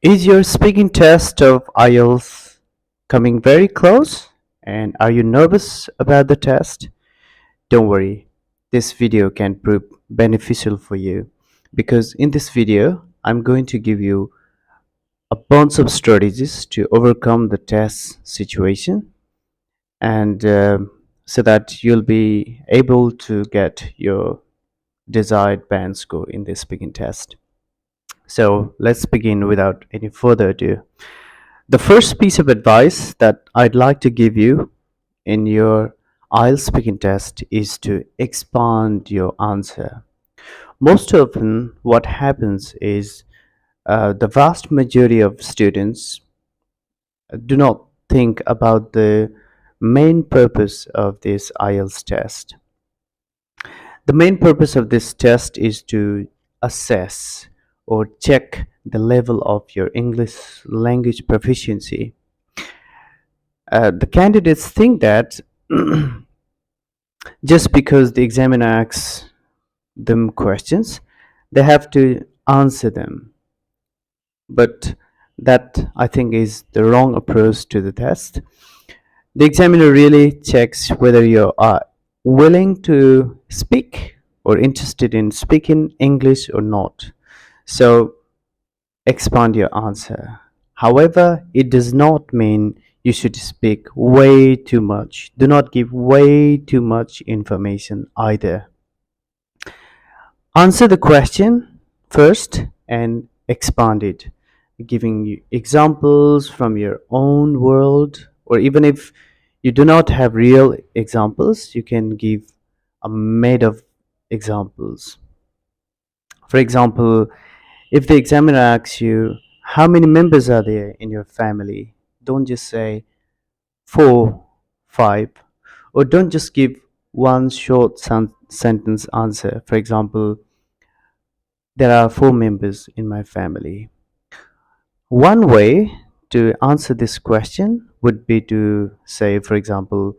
Is your speaking test of IELTS coming very close? And are you nervous about the test? Don't worry, this video can prove beneficial for you because in this video, I'm going to give you a bunch of strategies to overcome the test situation and so that you'll be able to get your desired band score in this speaking test. So let's begin without any further ado. The first piece of advice that I'd like to give you in your IELTS speaking test is to expand your answer. Most often, what happens is the vast majority of students do not think about the main purpose of this IELTS test. The main purpose of this test is to assess or check the level of your English language proficiency. The candidates think that just because the examiner asks them questions, they have to answer them. But that I think is the wrong approach to the test. The examiner really checks whether you are willing to speak or interested in speaking English or not. So expand your answer. However, it does not mean you should speak way too much. Do not give way too much information either. Answer the question first and expand it, giving you examples from your own world, or even if you do not have real examples, you can give a made of examples. For example, if the examiner asks you, how many members are there in your family? Don't just say four, five, or don't just give one short sentence answer. For example, there are four members in my family. One way to answer this question would be to say, for example,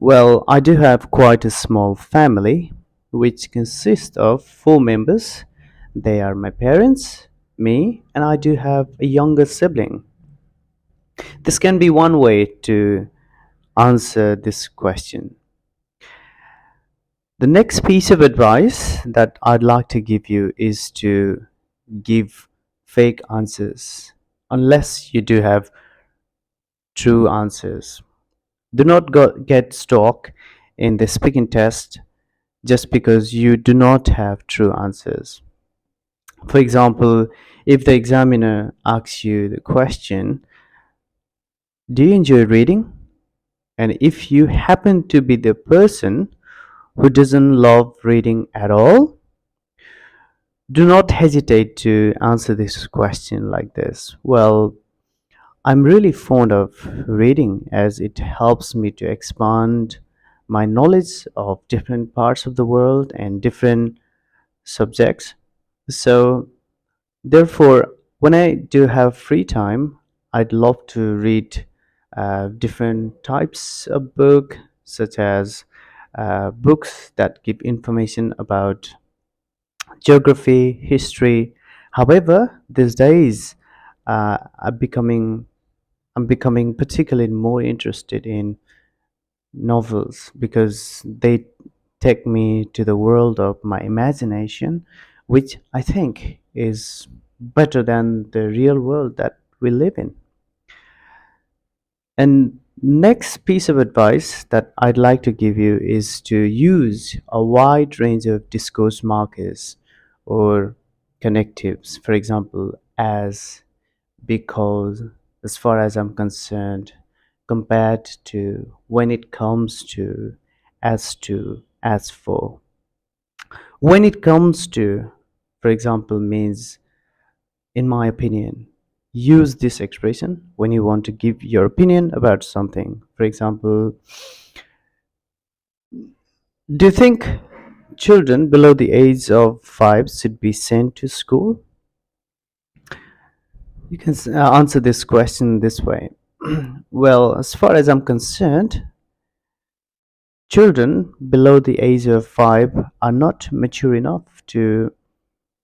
well, I do have quite a small family which consists of four members. They are my parents, me, and I do have a younger sibling. This can be one way to answer this question. The next piece of advice that I'd like to give you is to give fake answers unless you do have true answers. Do not get stuck in the speaking test just because you do not have true answers. For example, if the examiner asks you the question, do you enjoy reading? And if you happen to be the person who doesn't love reading at all, do not hesitate to answer this question like this. Well, I'm really fond of reading as it helps me to expand my knowledge of different parts of the world and different subjects. So, therefore, when I do have free time, I'd love to read different types of book, such as books that give information about geography, history. However, these days, uh, I'm becoming I'm becoming particularly more interested in novels because they take me to the world of my imagination, which I think is better than the real world that we live in. And next piece of advice that I'd like to give you is to use a wide range of discourse markers or connectives. For example, as, because, as far as I'm concerned, compared to, when it comes to, as to, as for. When it comes to, for example, means, in my opinion. Use this expression when you want to give your opinion about something. For example, do you think children below the age of 5 should be sent to school? You can answer this question this way. Well, as far as I'm concerned, children below the age of 5 are not mature enough to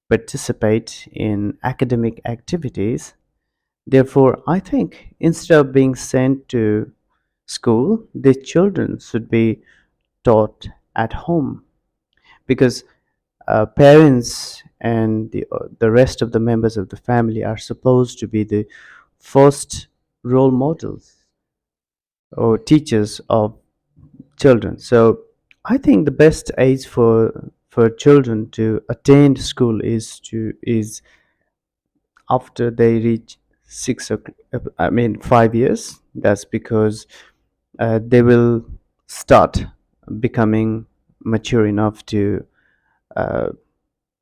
participate in academic activities. Therefore, I think instead of being sent to school, the children should be taught at home, because parents and the rest of the members of the family are supposed to be the first role models or teachers of children. So I think the best age for children to attend school is after they reach 5 years. That's because they will start becoming mature enough to uh,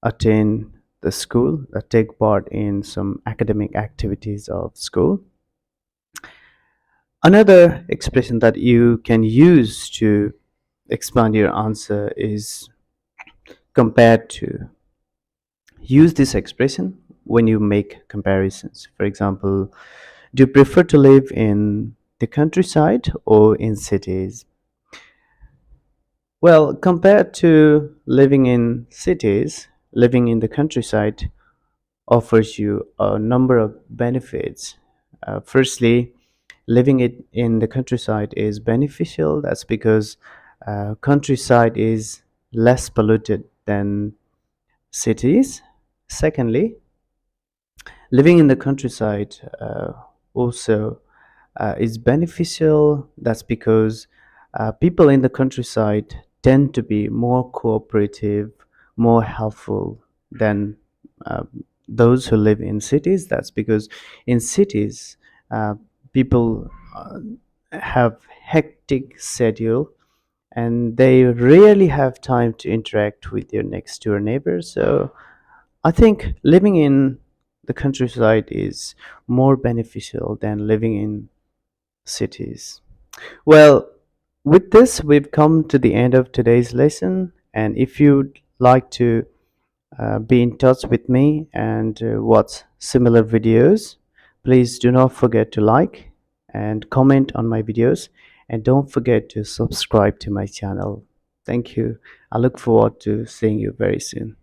attend the school, take part in some academic activities of school. Another expression that you can use to expand your answer is compared to. Use this expression when you make comparisons. For example, do you prefer to live in the countryside or in cities? Well, compared to living in cities, living in the countryside offers you a number of benefits. Firstly, living it in the countryside is beneficial. That's because countryside is less polluted than cities. Secondly, living in the countryside also is beneficial. That's because people in the countryside tend to be more cooperative, more helpful than uh, those who live in cities. That's because in cities, uh, people have hectic schedule and they rarely have time to interact with their next door neighbors. So I think living in the countryside is more beneficial than living in cities. Well, with this, we've come to the end of today's lesson. And if you'd like to be in touch with me and watch similar videos, please do not forget to like and comment on my videos. And don't forget to subscribe to my channel. Thank you. I look forward to seeing you very soon.